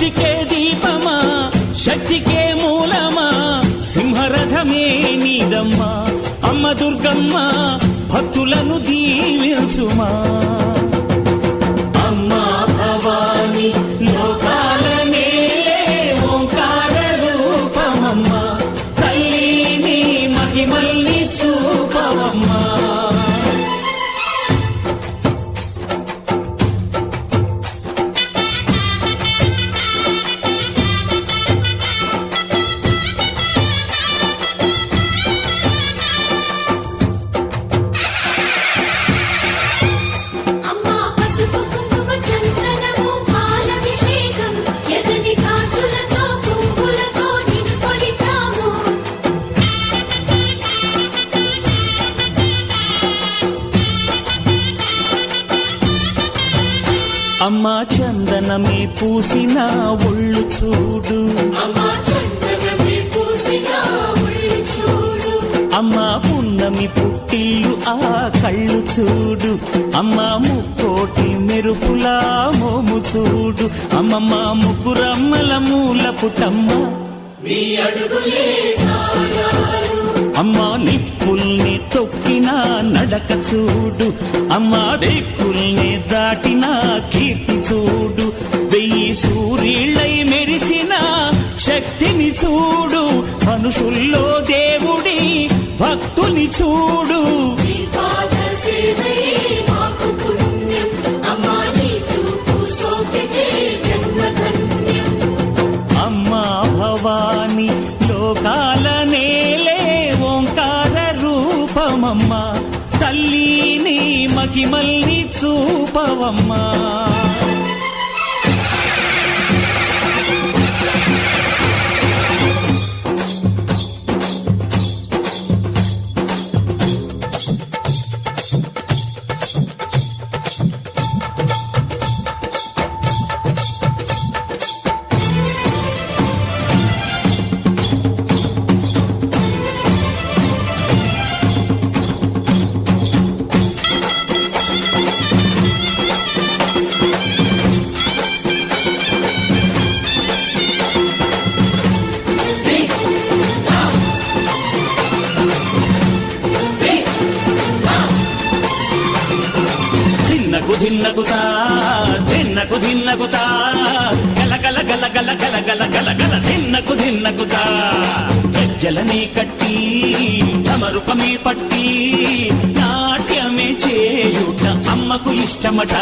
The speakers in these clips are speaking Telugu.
సృష్టికే దీపమా శక్తికే మూలమా సింహరథమే నీదమ్మా అమ్మ దుర్గమ్మ భక్తులను దీవించుమా అమ్మా భవాని లోకాల నేలే ఓంకార రూపమమ్మా తల్లి నీ మహిమల్ని చూపవమ్మా అమ్మా చందనమే పూసిన ఒళ్ళు చూడు అమ్మా పున్నమి పుట్టిల్లు ఆ కళ్ళు చూడు అమ్మా ముక్కోటి మెరుపులా మోము చూడు అమ్మమ్మ ముగ్గురమ్మల మూల పుటమ్మ అమ్మా నిప్పుల్ని తొక్కిన నడక చూడు అమ్మా దిక్కుల్ని దాటిన కీర్తి చూడు వెయ్యి సూర్యుళ్ళై మెరిసిన శక్తిని చూడు మనుషుల్లో దేవుడి భక్తుని చూడు అమ్మా భవాని లోకాల నేలే ఓంకార రూపమమ్మా తల్లిని మహిమల్ని చూపవమ్మా ధిన్నగుతా ధిన్నగుతా గల గల గల గల గల గల గల గల ధిన్నగుతా గజ్జలనే కట్టి తమరుపమే పట్టి నాట్యమే చేయుట అమ్మకు ఇష్టమట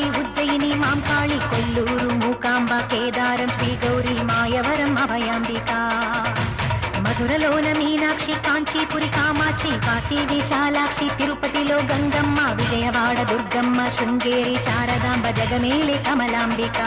మహాకాళి ఉజ్జయిని మాంకాళి కొల్లూరు మూకాంబ కేదారం శ్రీ గౌరీ మాయవరం అభయాంబిక మధురలోన మీనాక్షి కాంచీపురి కామాక్షి కాశీ విశాలాక్షి తిరుపతిలో గంగమ్మ విజయవాడ దుర్గమ్మ శృంగేరి శారదాంబ జగమేలి కమలాంబిక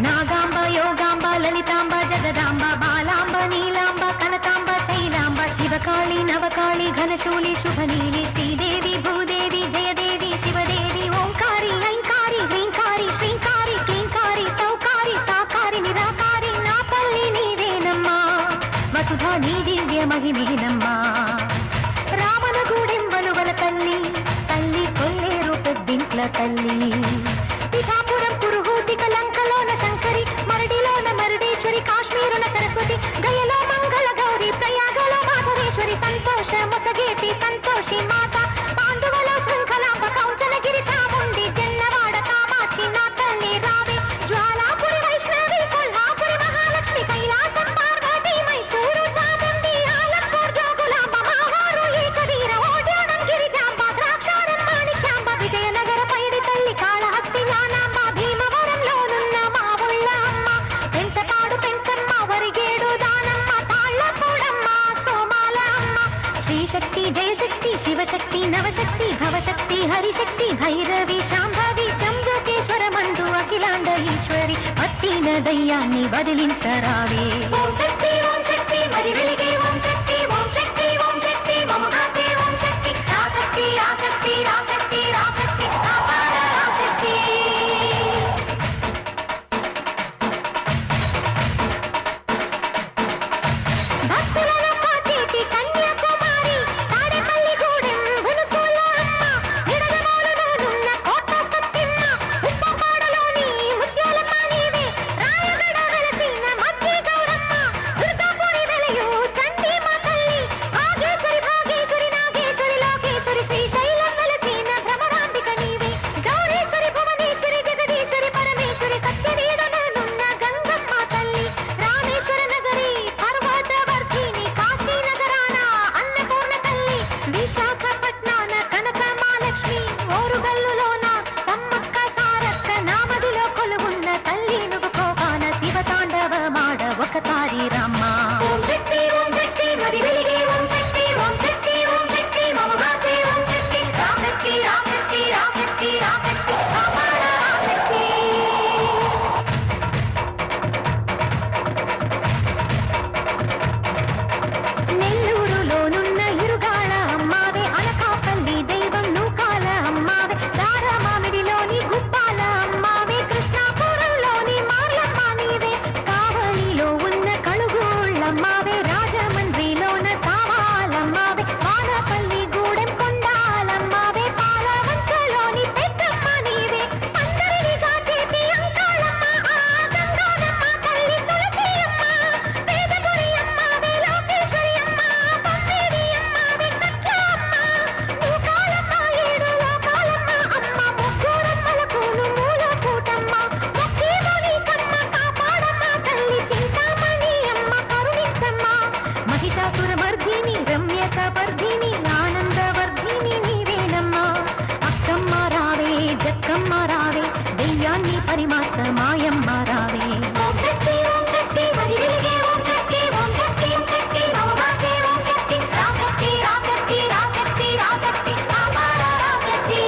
నాగాంబ యోగాంబ లలితాంబ జగదాంబ బాలాంబ నీలాంబ కనకాంబ శైలాంబ శివకాళి నవకాళి ఘనశూలి శుభనీలి శ్రీదేవి భూదేవి జయదేవి శివదేవి ఓంకారి ఐంకారి హ్రీంకారి శ్రీంకారి క్లీంకారి సౌకారి సాకారి నిరాకారి నా తల్లి నీవేనమ్మా వసుధా నీ దివ్య మహిమేనమ్మా రామనగూడెం వలువల తల్లి తల్లి కొల్లేరు పెద్దింట్ల తల్లి పిఠాపురం పురుహూతి కలంకలోన శంకరి మరడిలోన మరుడేశ్వరి కాశ్మీరున సరస్వతి గయలో మంగళ గౌరి ప్రయాగలో మాధవేశ్వరి సంతోష మొసగేటి సంతోషి మాత పాండువలో శృంఖలాంబ కౌంచనగిరి చాముండి జన్నవాడ కామాక్షి నా తల్లి రావే జ్వాలాపురి వైష్ణవి కొల్హాపురి మహాలక్ష్మి కైలాసం పార్వతి మైసూరు చాముండి ఆలంపూర్ జోగులాంబ మావారు ఏకవీర ఓడ్యానం గిరిజాంబ ద్రాక్షారం మాణిక్యాంబ విజయనగర పైడి తల్లి కాళహస్తి జ్ఞానాంబ భీమవరంలోనున్న మా ఊళ్ళ అమ్మ పెంటపాడు పెంటమ్మ వరిగేడు దానమ్మ తాళ్ళపూడమ్మ సోమాల అమ్మ శ్రీశక్తి జయశక్తి శివశక్తి నవశక్తి భవశక్తి హరిశక్తి భైరవి శాంభవి చంద్రకేశ్వర మందు అఖిలాండ ఈశ్వరి పట్టిన దయ్యాన్ని వదిలించరావే ఓం శక్తి మరి వెలిగే ఓం శక్తి ఓం శక్తి మమగాతే ఓం శక్తి రాశక్తి రాశక్తి రాశక్తి రాశక్తి కాపాడ రాశక్తి భక్తులను కాచేటి కన్యాకుమారి తాడేపల్లి గూడెం భునుసూల అమ్మ నిడదవోలులోనున్న కోట సత్యమ్మ ఉప్పపాడలోని ముత్యాలమ్మ నీవే రాయగడ వెలసిన మధ్య గౌరమ్మ దుర్గాపురి వెలయు చండీ మా తల్లి భాగేశ్వరి నాగేశ్వరి లోకేశ్వరి శ్రీశైలం వెలసిన భ్రమరాంబిక నీవే గౌరీశ్వరి భువనేశ్వరి జగదీశ్వరి పరమేశ్వరి సత్యవీడనున్న గంగమ్మ తల్లి రామేశ్వర నగరి పర్వతవర్ధిని కాశీ నగరాన అన్నపూర్ణ తల్లి విశాఖపట్నాన కనక మహాలక్ష్మి ఓరుగల్లులోన సమ్మక్క సారక్క నామదిలో కొలువున్న తల్లి నువ్వుకోగాన శివతాండవ మాడ ఒకసారి రమ్మ ఓం శక్తి మరి వెలిగే ఓం శక్తి మమగాతే ఓం శక్తి రాశక్తి రాశక్తి రాశక్తి రాశక్తి కాపాడ రాశక్తి నెల్లూరులోనున్న ఇరుగాళ అమ్మావే అనకాపల్లి దైవం నూకాల అమ్మావే దారమామిడిలోని గుప్పాల అమ్మావే కృష్ణాపురంలోని మార్లమ్మ నీవే కావలిలో ఉన్న కళుగూళ్ళమ్మావే రాజమండ్రిలోన సావాలమ్మావే వానపల్లి గూడెం కొండాలమ్మావే పాలవంచలోని పెద్దమ్మ నీవే అందరిని కాచేటి అంకాళమ్మ గంగానమ్మ తల్లి తులసి అమ్మ వేదపురి అమ్మావే లోకేశ్వరి అమ్మ బొమ్మేడి అమ్మావే కట్లమ్మ నూకాలమ్మ ఏడు లోకాలమ్మ అమ్మ ముగ్గురమ్మల కూలు మూల కూటమ్మ మొక్కేమోని కమ్మ కాపాడమ్మ తల్లి చింతామణి అమ్మ కరుణించమ్మ మహిషాసుర మర్దిని రమ్యక వర్ధిని ఆనందవర్ధిని నీవేనమ్మా అక్కమ్మ రావే జక్కమ్మ రావే దెయ్యాన్ని పరిమాస మాయమ్మ రావే ఓం శక్తి మరి వెలిగే ఓం శక్తి మమగాతే ఓం శక్తి రాశక్తి రాశక్తి రాశక్తి రాశక్తి కాపాడ రాశక్తి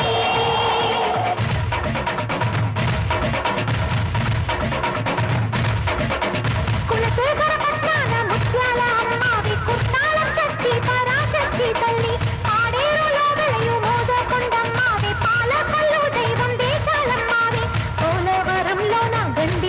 కులశేఖర పట్నాన ముత్యాల అమ్మావి కుర్తాల శక్తి పరాశక్తి తల్లి ఆడేరులో వెలయు మోదకొండమ్మావి పాలకొల్లు దైవం దేశాలమ్మావి పోలవరంలోన గండి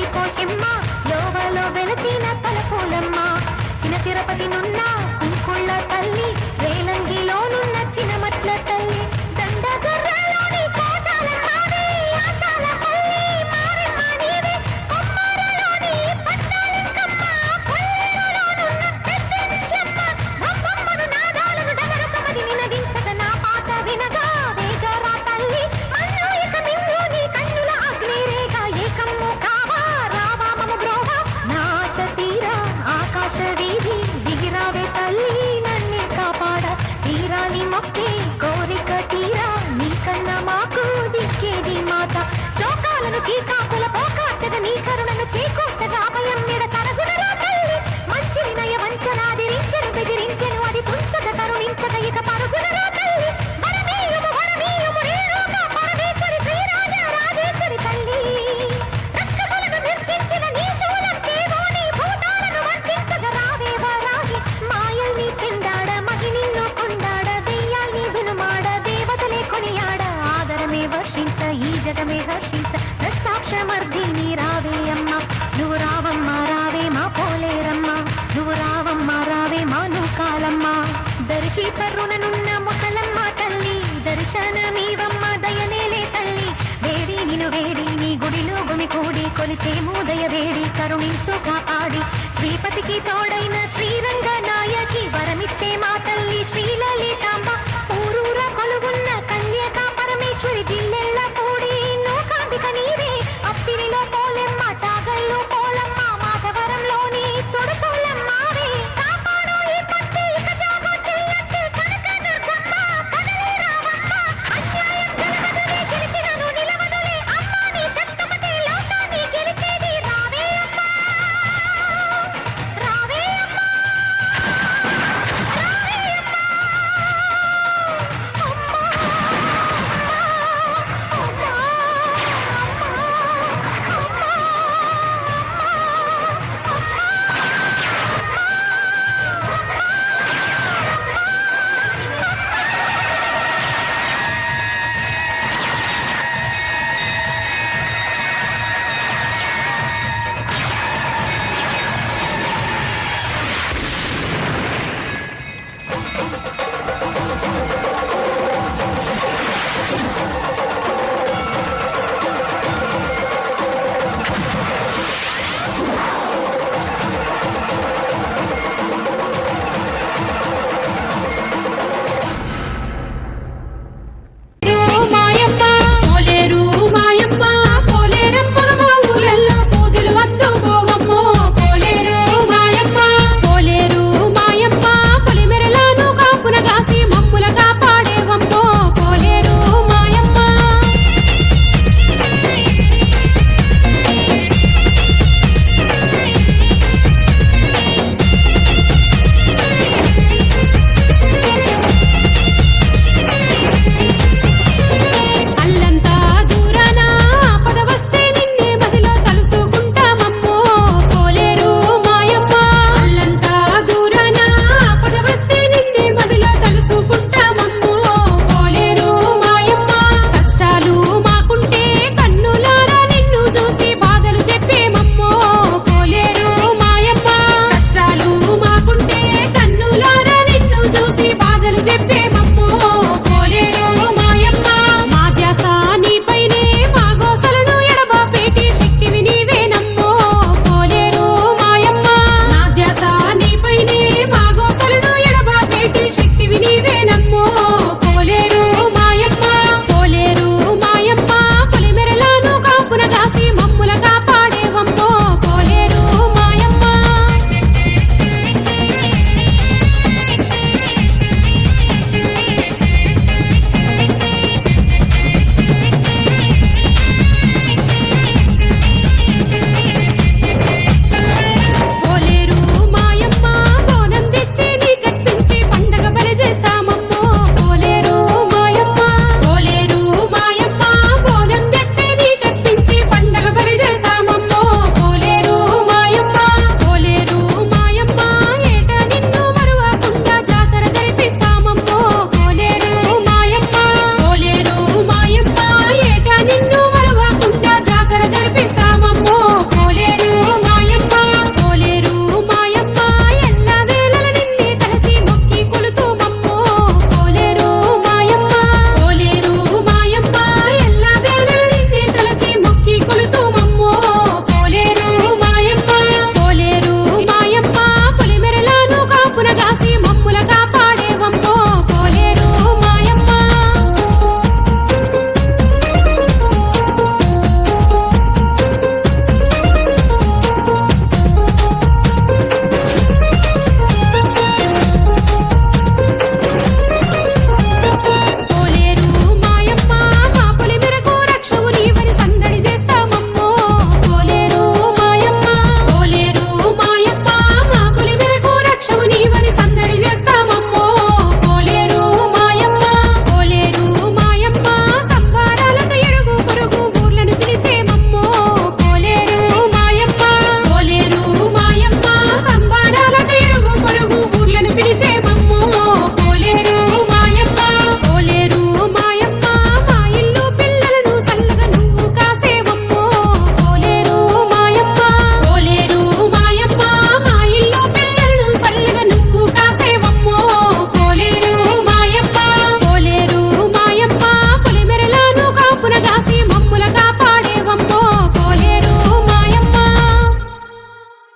జగమే హర్షించ రక్తాక్షమర్ధిని రావే అమ్మ నువ్వు రావమ్మ రావే మా పోలేరమ్మ నువ్వు రావమ్మ రావే మా నూకాలమ్మ దరిచి పర్రుననున్న ముసలమ్మ తల్లి దర్శనమీవమ్మ దయనేలే తల్లి వేడి నిను వేడి నీ గుడిలో గుమికూడి కొలిచే మూదయ వేడి కరుణించు కాపాడి శ్రీపతికి తోడైన శ్రీరంగ